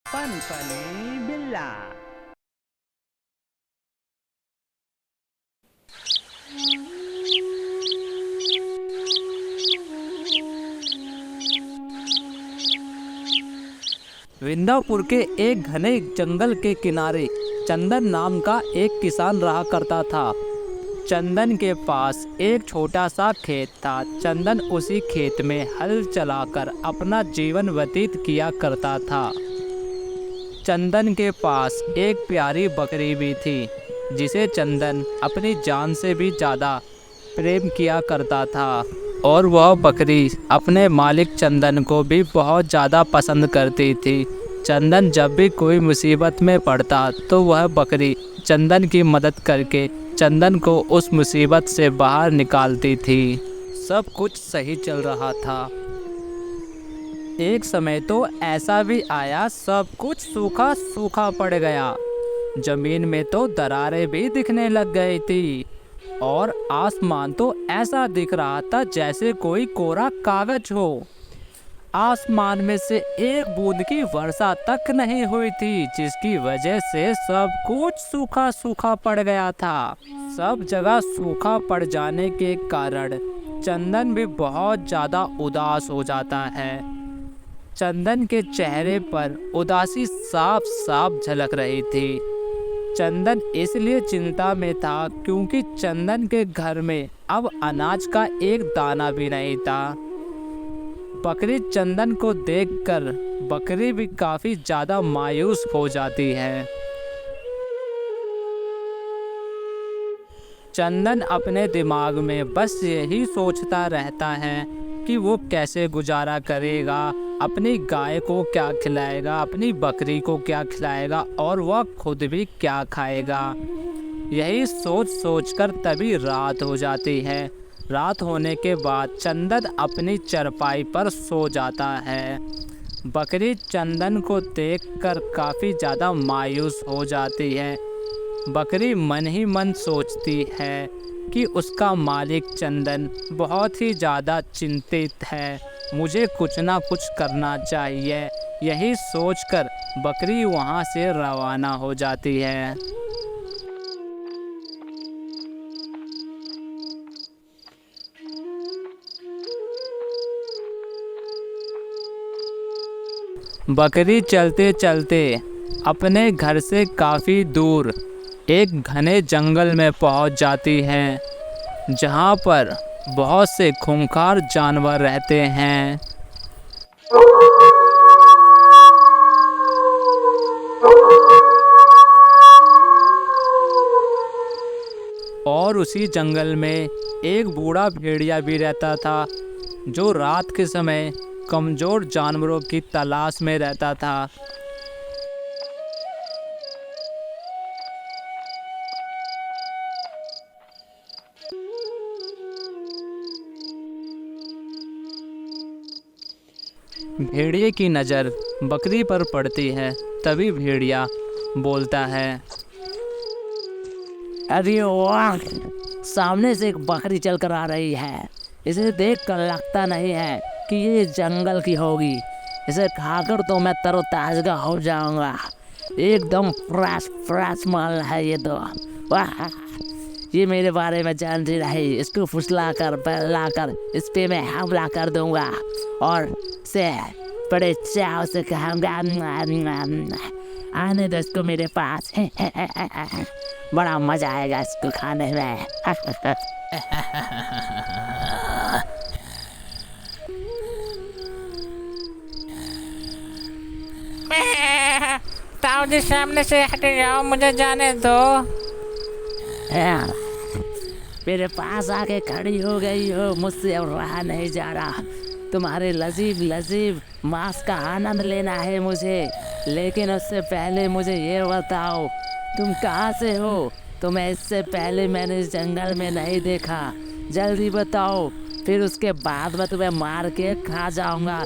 Funny बिल्ला। वृंदापुर के एक घने जंगल के किनारे चंदन नाम का एक किसान रहा करता था। चंदन के पास एक छोटा सा खेत था। चंदन उसी खेत में हल चलाकर अपना जीवन व्यतीत किया करता था। चंदन के पास एक प्यारी बकरी भी थी, जिसे चंदन अपनी जान से भी ज़्यादा प्रेम किया करता था। और वह बकरी अपने मालिक चंदन को भी बहुत ज़्यादा पसंद करती थी। चंदन जब भी कोई मुसीबत में पड़ता तो वह बकरी चंदन की मदद करके चंदन को उस मुसीबत से बाहर निकालती थी। सब कुछ सही चल रहा था। एक समय तो ऐसा भी आया, सब कुछ सूखा सूखा पड़ गया। जमीन में तो दरारें भी दिखने लग गई थी और आसमान तो ऐसा दिख रहा था जैसे कोई कोरा कागज हो। आसमान में से एक बूंद की वर्षा तक नहीं हुई थी, जिसकी वजह से सब कुछ सूखा सूखा पड़ गया था। सब जगह सूखा पड़ जाने के कारण चंदन भी बहुत ज़्यादा उदास हो जाता है। चंदन के चेहरे पर उदासी साफ साफ झलक रही थी। चंदन इसलिए चिंता में था क्योंकि चंदन के घर में अब अनाज का एक दाना भी नहीं था। बकरी चंदन को देखकर बकरी भी काफी ज्यादा मायूस हो जाती है। चंदन अपने दिमाग में बस यही सोचता रहता है कि वो कैसे गुजारा करेगा, अपनी गाय को क्या खिलाएगा, अपनी बकरी को क्या खिलाएगा और वह खुद भी क्या खाएगा। यही सोच सोचकर तभी रात हो जाती है। रात होने के बाद चंदन अपनी चरपाई पर सो जाता है। बकरी चंदन को देखकर काफ़ी ज़्यादा मायूस हो जाती है। बकरी मन ही मन सोचती है कि उसका मालिक चंदन बहुत ही ज़्यादा चिंतित है, मुझे कुछ ना कुछ करना चाहिए। यही सोचकर बकरी वहाँ से रवाना हो जाती है। बकरी चलते चलते अपने घर से काफ़ी दूर एक घने जंगल में पहुंच जाती है, जहां पर बहुत से खूंखार जानवर रहते हैं। और उसी जंगल में एक बूढ़ा भेड़िया भी रहता था, जो रात के समय कमज़ोर जानवरों की तलाश में रहता था। भेड़िए की नज़र बकरी पर पड़ती है। तभी भेड़िया बोलता है, अरे वाह, सामने से एक बकरी चलकर आ रही है। इसे देखकर लगता नहीं है कि ये जंगल की होगी। इसे खाकर तो मैं तरोताज़ा हो जाऊंगा। एकदम फ्रेश फ्रेश माल है ये तो। वाह, ये मेरे बारे में जानती रही। इसको फुसलाकर बहलाकर इस पे मैं हमला कर दूंगा और से बड़े चाव से कहूँगा, आने दो इसको मेरे पास। बड़ा मजा आएगा इसको खाने में। ताऊ जी सामने से हट जाओ, मुझे जाने दो। मेरे पास आके खड़ी हो गई हो, मुझसे अब रहा नहीं जा रहा। तुम्हारे लजीब लजीब मांस का आनंद लेना है मुझे। लेकिन उससे पहले मुझे ये बताओ, तुम कहाँ से हो? तुम्हें इससे पहले मैंने इस जंगल में नहीं देखा। जल्दी बताओ, फिर उसके बाद मैं तुम्हें मार के खा जाऊंगा।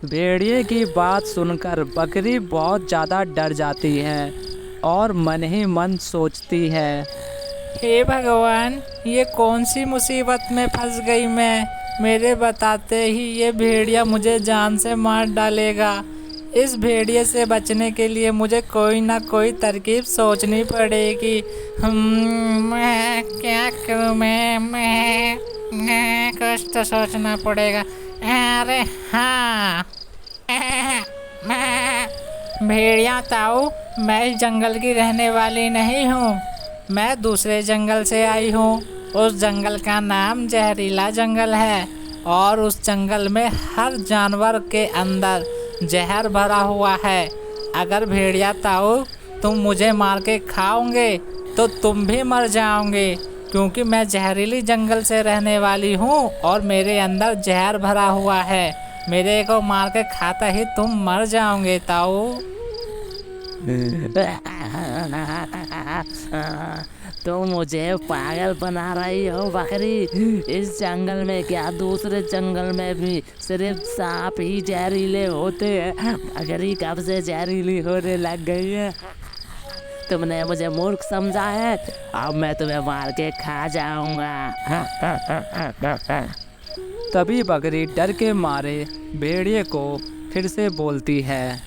भेड़िए की बात सुनकर बकरी बहुत ज़्यादा डर जाती है और मन ही मन सोचती है, हे भगवान, ये कौन सी मुसीबत में फंस गई मैं। मेरे बताते ही ये भेड़िया मुझे जान से मार डालेगा। इस भेड़िए से बचने के लिए मुझे कोई ना कोई तरकीब सोचनी पड़ेगी। मैं क्या करूँ? मैं कुछ तो सोचना पड़ेगा। अरे हाँ, भेड़िया ताऊ, मैं इस जंगल की रहने वाली नहीं हूँ। मैं दूसरे जंगल से आई हूँ। उस जंगल का नाम जहरीला जंगल है और उस जंगल में हर जानवर के अंदर जहर भरा हुआ है। अगर भेड़िया ताऊ तुम मुझे मार के खाओगे तो तुम भी मर जाओगे, क्योंकि मैं जहरीली जंगल से रहने वाली हूँ और मेरे अंदर जहर भरा हुआ है। मेरे को मार के खाता ही तुम मर जाओगे ताऊ। तो मुझे पागल बना रही हो बकरी। इस जंगल में क्या दूसरे जंगल में भी सिर्फ सांप ही जहरीले होते हैं? बकरी कब से जहरीली होने लग गई है? तुमने मुझे मूर्ख समझा है, अब मैं तुम्हें मार के खा जाऊंगा। तभी बकरी डर के मारे भेड़िए को फिर से बोलती है।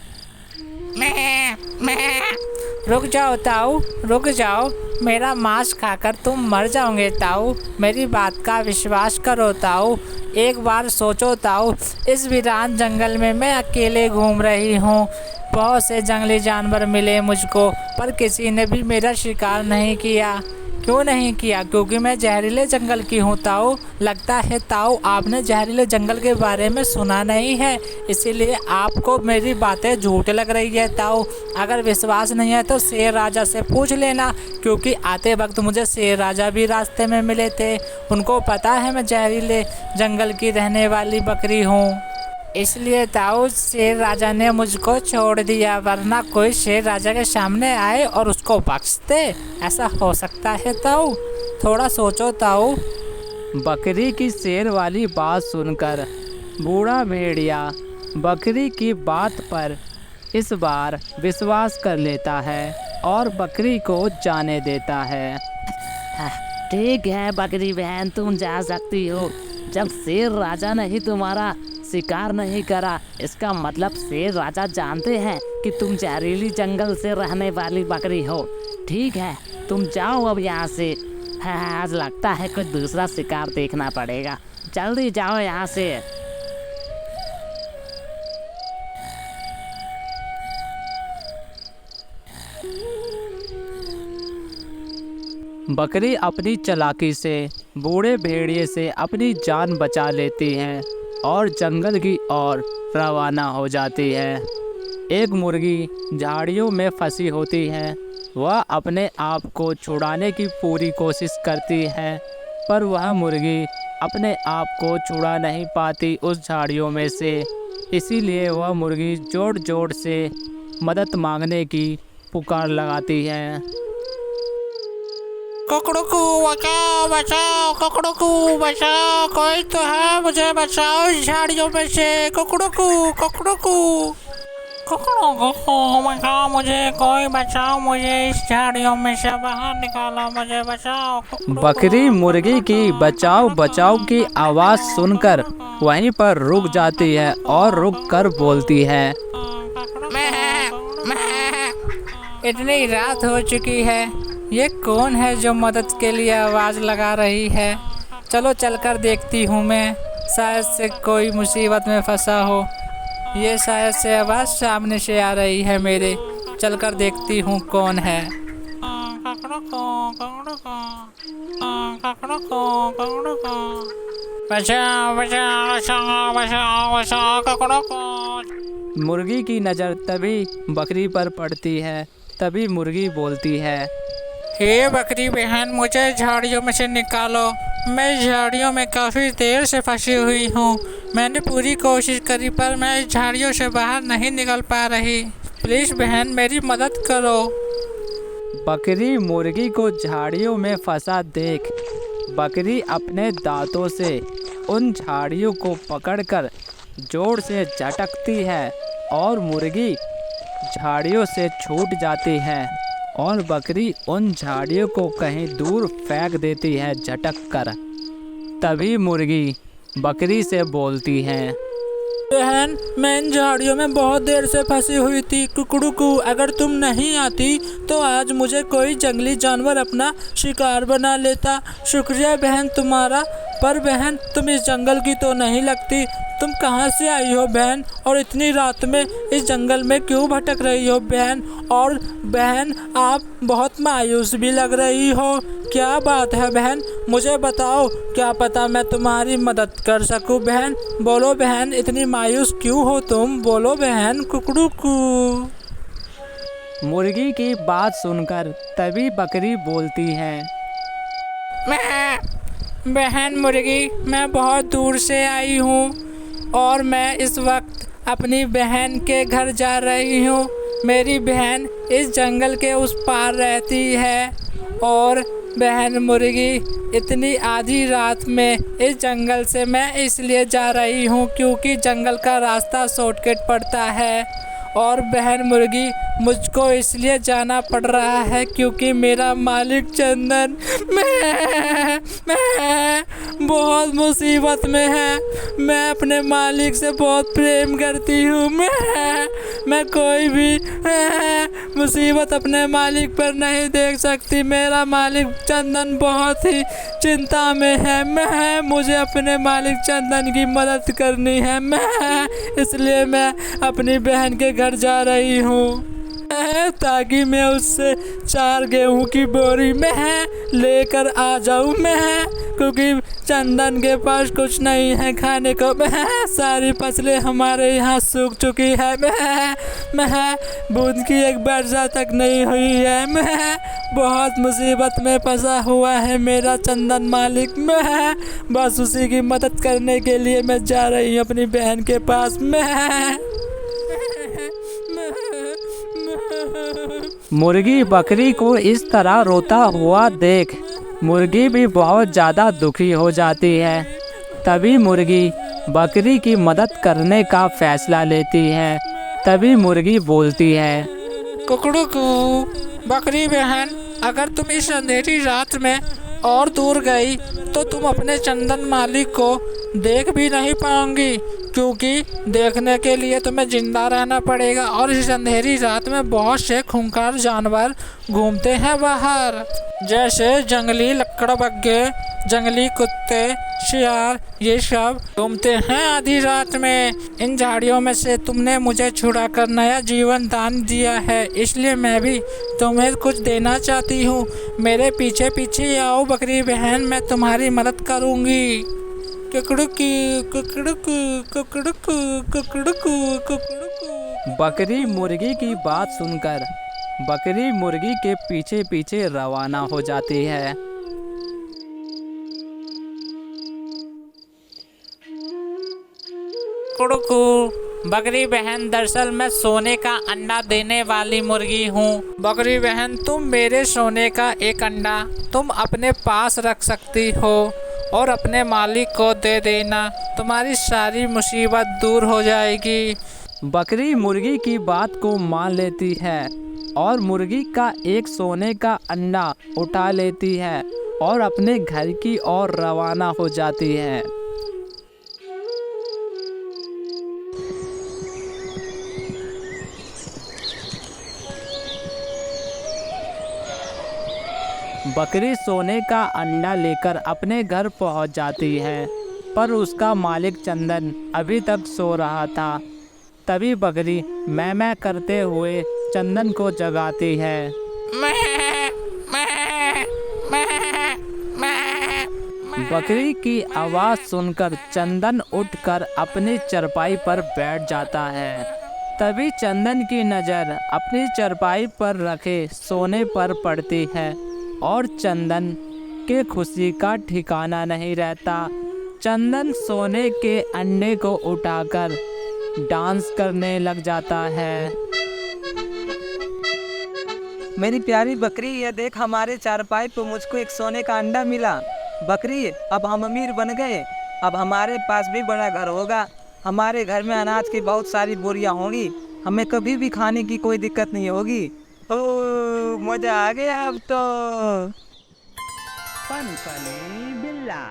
मैं रुक जाओ ताऊ, रुक जाओ। मेरा मांस खाकर तुम मर जाओगे ताऊ। मेरी बात का विश्वास करो ताऊ। एक बार सोचो ताऊ, इस वीरान जंगल में मैं अकेले घूम रही हूँ। बहुत से जंगली जानवर मिले मुझको, पर किसी ने भी मेरा शिकार नहीं किया। क्यों नहीं किया? क्योंकि मैं जहरीले जंगल की हूँ ताऊ। लगता है ताऊ आपने जहरीले जंगल के बारे में सुना नहीं है, इसीलिए आपको मेरी बातें झूठ लग रही है ताऊ। अगर विश्वास नहीं है तो शेर राजा से पूछ लेना, क्योंकि आते वक्त मुझे शेर राजा भी रास्ते में मिले थे। उनको पता है मैं जहरीले जंगल की रहने वाली बकरी हूँ, इसलिए ताऊ शेर राजा ने मुझको छोड़ दिया, वरना कोई शेर राजा के सामने आए और उसको बख्श दे। ऐसा हो सकता है ताऊ? थोड़ा सोचो ताऊ। बकरी की शेर वाली बात सुनकर बूढ़ा भेड़िया बकरी की बात पर इस बार विश्वास कर लेता है और बकरी को जाने देता है। ठीक है बकरी बहन, तुम जा सकती हो। जब शेर राजा ने ही तुम्हारा शिकार नहीं करा, इसका मतलब शेर राजा जानते हैं कि तुम जहरीली जंगल से रहने वाली बकरी हो। ठीक है, तुम जाओ अब यहाँ से। आज लगता है कोई दूसरा शिकार देखना पड़ेगा। जल्दी जाओ यहाँ से। बकरी अपनी चालाकी से बूढ़े भेड़िए से अपनी जान बचा लेती है और जंगल की ओर रवाना हो जाती है। एक मुर्गी झाड़ियों में फंसी होती है। वह अपने आप को छुड़ाने की पूरी कोशिश करती है, पर वह मुर्गी अपने आप को छुड़ा नहीं पाती उस झाड़ियों में से। इसीलिए वह मुर्गी जोर जोर से मदद मांगने की पुकार लगाती है। कुकड़ुकू बचाओ बचाओ, कुकड़ुकू बचाओ, कोई तो है, मुझे बचाओ इस झाड़ियों में से। कुकड़ुकू कुकड़ुकू कुकड़ुकू बचाओ, मुझे कोई बचाओ, मुझे इस झाड़ियों में से बाहर निकालो, मुझे बचाओ। बकरी मुर्गी की बचाओ बचाओ की आवाज़ सुनकर वहीं पर रुक जाती है और रुक कर बोलती है। इतनी रात हो चुकी है, ये कौन है जो मदद के लिए आवाज़ लगा रही है? चलो चलकर देखती हूँ मैं, शायद से कोई मुसीबत में फंसा हो। ये शायद से आवाज़ सामने से आ रही है मेरे। चलकर देखती हूँ कौन है। बचाओ बचाओ बचाओ बचाओ बचाओ, कुकड़ुकू। मुर्गी की नज़र तभी बकरी पर पड़ती है। तभी मुर्गी बोलती है, हे बकरी बहन, मुझे झाड़ियों में से निकालो। मैं झाड़ियों में काफ़ी देर से फंसी हुई हूँ। मैंने पूरी कोशिश करी, पर मैं इस झाड़ियों से बाहर नहीं निकल पा रही। प्लीज़ बहन, मेरी मदद करो। बकरी मुर्गी को झाड़ियों में फंसा देख बकरी अपने दांतों से उन झाड़ियों को पकड़कर जोर से झटकती है और मुर्गी झाड़ियों से छूट जाती है और बकरी उन झाड़ियों को कहीं दूर फेंक देती है झटक कर। तभी मुर्गी बकरी से बोलती है। बहन, मैं इन झाड़ियों में बहुत देर से फंसी हुई थी। कुकड़ू, अगर तुम नहीं आती तो आज मुझे कोई जंगली जानवर अपना शिकार बना लेता। शुक्रिया बहन तुम्हारा। पर बहन, तुम इस जंगल की तो नहीं लगती। तुम कहाँ से आई हो बहन, और इतनी रात में इस जंगल में क्यों भटक रही हो बहन? और बहन, आप बहुत मायूस भी लग रही हो। क्या बात है बहन, मुझे बताओ, क्या पता मैं तुम्हारी मदद कर सकूं बहन। बोलो बहन, इतनी मायूस क्यों हो तुम? बोलो बहन। कुकड़ू कू। मुर्गी की बात सुनकर तभी बकरी बोलती है। बहन मुर्गी, मैं बहुत दूर से आई हूँ और मैं इस वक्त अपनी बहन के घर जा रही हूँ। मेरी बहन इस जंगल के उस पार रहती है। और बहन मुर्गी, इतनी आधी रात में इस जंगल से मैं इसलिए जा रही हूँ क्योंकि जंगल का रास्ता शॉर्टकट पड़ता है। और बहन मुर्गी, मुझको इसलिए जाना पड़ रहा है क्योंकि मेरा मालिक चंदन मैं बहुत मुसीबत में है। मैं अपने मालिक से बहुत प्रेम करती हूँ। मैं कोई भी मुसीबत अपने मालिक पर नहीं देख सकती। मेरा मालिक चंदन बहुत ही चिंता में है। मुझे अपने मालिक चंदन की मदद करनी है। इसलिए मैं अपनी बहन के घर जा रही हूँ ताकि मैं उससे 4 गेहूं की बोरी लेकर आ जाऊँ क्योंकि चंदन के पास कुछ नहीं है खाने को। सारी फसलें हमारे यहाँ सूख चुकी है। बूंद की एक वर्षा तक नहीं हुई है। बहुत मुसीबत में फंसा हुआ है मेरा चंदन मालिक। बस उसी की मदद करने के लिए मैं जा रही हूँ अपनी बहन के पास। मुर्गी बकरी को इस तरह रोता हुआ देख मुर्गी भी बहुत ज़्यादा दुखी हो जाती है। तभी मुर्गी बकरी की मदद करने का फैसला लेती है। तभी मुर्गी बोलती है। कुकड़ू को, बकरी बहन, अगर तुम इस अंधेरी रात में और दूर गई तो तुम अपने चंदन मालिक को देख भी नहीं पाओगी क्योंकि देखने के लिए तुम्हें जिंदा रहना पड़ेगा। और इस अंधेरी रात में बहुत से खूंखार जानवर घूमते हैं बाहर, जैसे जंगली लकड़बग्घे, जंगली कुत्ते, शियार, ये सब घूमते हैं आधी रात में। इन झाड़ियों में से तुमने मुझे छुड़ाकर नया जीवन दान दिया है, इसलिए मैं भी तुम्हें कुछ देना चाहती हूँ। मेरे पीछे पीछे आओ बकरी बहन, मैं तुम्हारी मदद करूँगी। बकरी मुर्गी की बात सुनकर बकरी मुर्गी के पीछे पीछे रवाना हो जाती है। कुड़कू, बकरी बहन, दरअसल मैं सोने का अंडा देने वाली मुर्गी हूँ। बकरी बहन, तुम मेरे सोने का एक अंडा तुम अपने पास रख सकती हो और अपने मालिक को दे देना। तुम्हारी सारी मुसीबत दूर हो जाएगी। बकरी मुर्गी की बात को मान लेती है और मुर्गी का एक सोने का अंडा उठा लेती है और अपने घर की ओर रवाना हो जाती है। बकरी सोने का अंडा लेकर अपने घर पहुंच जाती है, पर उसका मालिक चंदन अभी तक सो रहा था। तभी बकरी मैं करते हुए चंदन को जगाती है। बकरी की आवाज़ सुनकर चंदन उठकर अपनी चारपाई पर बैठ जाता है। तभी चंदन की नज़र अपनी चारपाई पर रखे सोने पर पड़ती है और चंदन के खुशी का ठिकाना नहीं रहता। चंदन सोने के अंडे को उठाकर डांस करने लग जाता है। मेरी प्यारी बकरी, ये देख, हमारे चारपाई पर मुझको एक सोने का अंडा मिला। बकरी, अब हम अमीर बन गए। अब हमारे पास भी बड़ा घर होगा। हमारे घर में अनाज की बहुत सारी बोरियां होंगी। हमें कभी भी खाने की कोई दिक्कत नहीं होगी। ओह, मजा आ गया अब तो। फन फनी बिल्ला।